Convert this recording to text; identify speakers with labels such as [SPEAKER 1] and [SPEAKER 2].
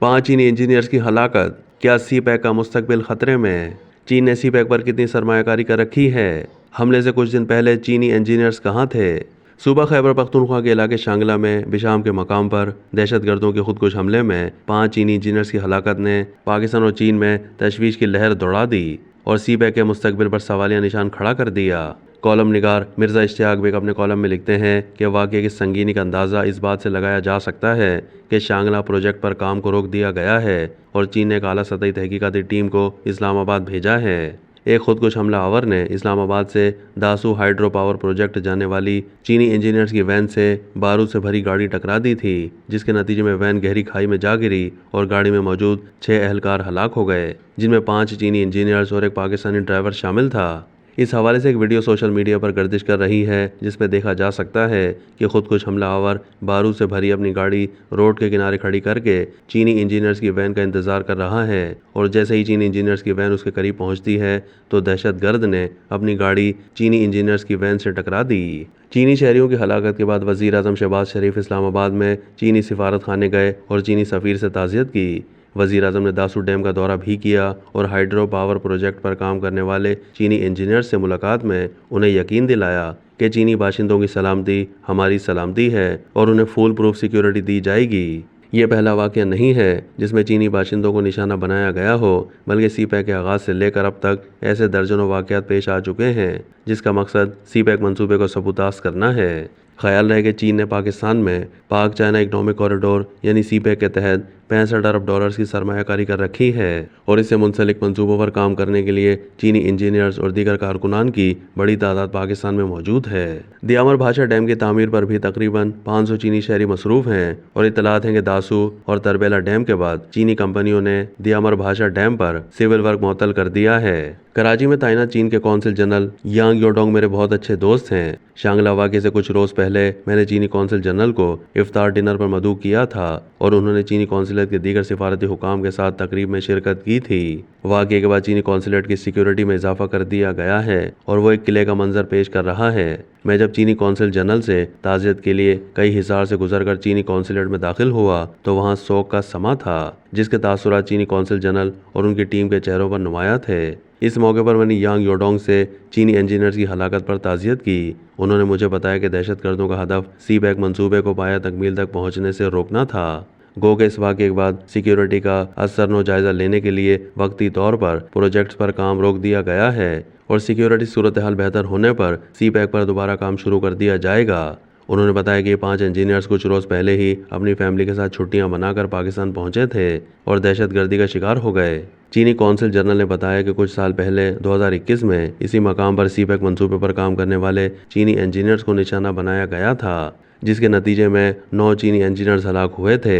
[SPEAKER 1] 5 चीनी इंजीनियर्स की हलाकत। क्या सी पैक का मुस्तकबिल खतरे में? चीन ने सी पैक पर कितनी सरमायाकारी कर रखी है? हमले से कुछ दिन पहले चीनी इंजीनियर्स कहाँ थे? सूबा खैबर पख्तूनख्वा के इलाके शांगला में बिशाम के मकाम पर दहशतगर्दों के खुदकुश हमले में 5 चीनी इंजीनियर्स की हलाकत ने पाकिस्तान और चीन में तशवीश की लहर दौड़ा दी और सी पैक के मुस्तकबिल पर सवालिया निशान खड़ा कर दिया। कॉलम निगार मिर्ज़ा इश्तियाक बेग अपने कॉलम में लिखते हैं कि वाक़े की संगीनी का अंदाज़ा इस बात से लगाया जा सकता है कि शांगला प्रोजेक्ट पर काम को रोक दिया गया है और चीन ने एक आला सतही तहकीकाती टीम को इस्लामाबाद भेजा है। एक खुदकुश हमला आवर ने इस्लामाबाद से दासू हाइड्रो पावर प्रोजेक्ट जाने वाली चीनी इंजीनियर्स की वैन से बारूद से भरी गाड़ी टकरा दी थी, जिसके नतीजे में वैन गहरी खाई में जा गिरी और गाड़ी में मौजूद 6 एहलकार हलाक हो गए, जिनमें 5 चीनी इंजीनियर्स और एक पाकिस्तानी ड्राइवर शामिल था। इस हवाले से एक वीडियो सोशल मीडिया पर गर्दिश कर रही है, जिसमें देखा जा सकता है कि खुदकुश हमला आवर बारूद से भरी अपनी गाड़ी रोड के किनारे खड़ी करके चीनी इंजीनियर्स की वैन का इंतजार कर रहा है और जैसे ही चीनी इंजीनियर्स की वैन उसके करीब पहुंचती है तो दहशतगर्द ने अपनी गाड़ी चीनी इंजीनियर्स की वैन से टकरा दी। चीनी शहरियों की हलाकत के बाद वज़ीर आज़म शहबाज शरीफ इस्लामाबाद में चीनी सिफारत खाने गए और चीनी सफ़ीर से ताज़ियत की। वज़ीर आज़म ने दासू डैम का दौरा भी किया और हाइड्रो पावर प्रोजेक्ट पर काम करने वाले चीनी इंजीनियर्स से मुलाकात में उन्हें यकीन दिलाया कि चीनी बाशिंदों की सलामती हमारी सलामती है और उन्हें फुल प्रूफ सिक्योरिटी दी जाएगी। ये पहला वाक़या नहीं है जिसमें चीनी बाशिंदों को निशाना बनाया गया हो, बल्कि सी पैक के आगाज़ से लेकर अब तक ऐसे दर्जनों वाक़यात पेश आ चुके हैं जिसका मकसद सी पैक मंसूबे को सबूतास करना है। ख्याल रहे कि चीन ने पाकिस्तान में पाक चाइना इकनॉमिक कॉरिडोर यानी सी पैक के तहत 65 अरब डॉलर्स की सरमायाकारी कर रखी है और इससे मुंसलिक मंसूबों पर काम करने के लिए चीनी इंजीनियर्स और दीगर कारकुनान की बड़ी तादाद पाकिस्तान में मौजूद है। दियामर भाषा डैम की तामीर पर भी तकरीबन 500 चीनी शहरी मसरूफ हैं और इतलात हैं कि दासू और तरबेला डैम के बाद चीनी कंपनियों ने दियामर भाषा डैम पर सिविल वर्क मुअत्तल कर दिया है। कराची में तैनात चीन के कौंसिल जनरल यांग योडोंग मेरे बहुत अच्छे दोस्त हैं। शांगला वाक़े से कुछ रोज़ पहले मैंने चीनी कौंसिल जनरल को इफ्तार डिनर पर मदऊ किया था और उन्होंने चीनी कौंसिलेट के दीगर सिफारती हुकाम के साथ तकरीब में शिरकत की थी। वाक़े के बाद चीनी कौंसिलेट की सिक्योरिटी में इजाफा कर दिया गया है और वो एक किले का मंजर पेश कर रहा है। मैं जब चीनी कौंसिल जनरल से ताज़ियत के लिए कई हिसार से गुजरकर चीनी कौंसिलेट में दाखिल हुआ तो वहाँ शोक का समा था, जिसके तासुरात चीनी कौंसिल जनरल और उनकी टीम के चेहरों पर नुमाया थे। इस मौके पर मैंने यांग योडोंग से चीनी इंजीनियर्स की हलाकत पर ताज़ियत की। उन्होंने मुझे बताया कि दहशतगर्दों का हदफ सी पैक मंसूबे को पाया तकमील तक पहुँचने से रोकना था। गो के इस वाक़े के बाद सिक्योरिटी का असरनो जायज़ा लेने के लिए वक्ती तौर पर प्रोजेक्ट्स पर काम रोक दिया गया है और सिक्योरिटी सूरत हाल बेहतर होने पर सी पैक पर दोबारा काम शुरू कर दिया जाएगा। उन्होंने बताया कि ये 5 इंजीनियर्स कुछ रोज़ पहले ही अपनी फैमिली के साथ छुट्टियां मनाकर पाकिस्तान पहुंचे थे और दहशतगर्दी का शिकार हो गए। चीनी कौंसिल जनरल ने बताया कि कुछ साल पहले 2021 में इसी मकाम पर सी पैक मंसूबे पर काम करने वाले चीनी इंजीनियर्स को निशाना बनाया गया था, जिसके नतीजे में 9 चीनी इंजीनियर्स हलाक हुए थे।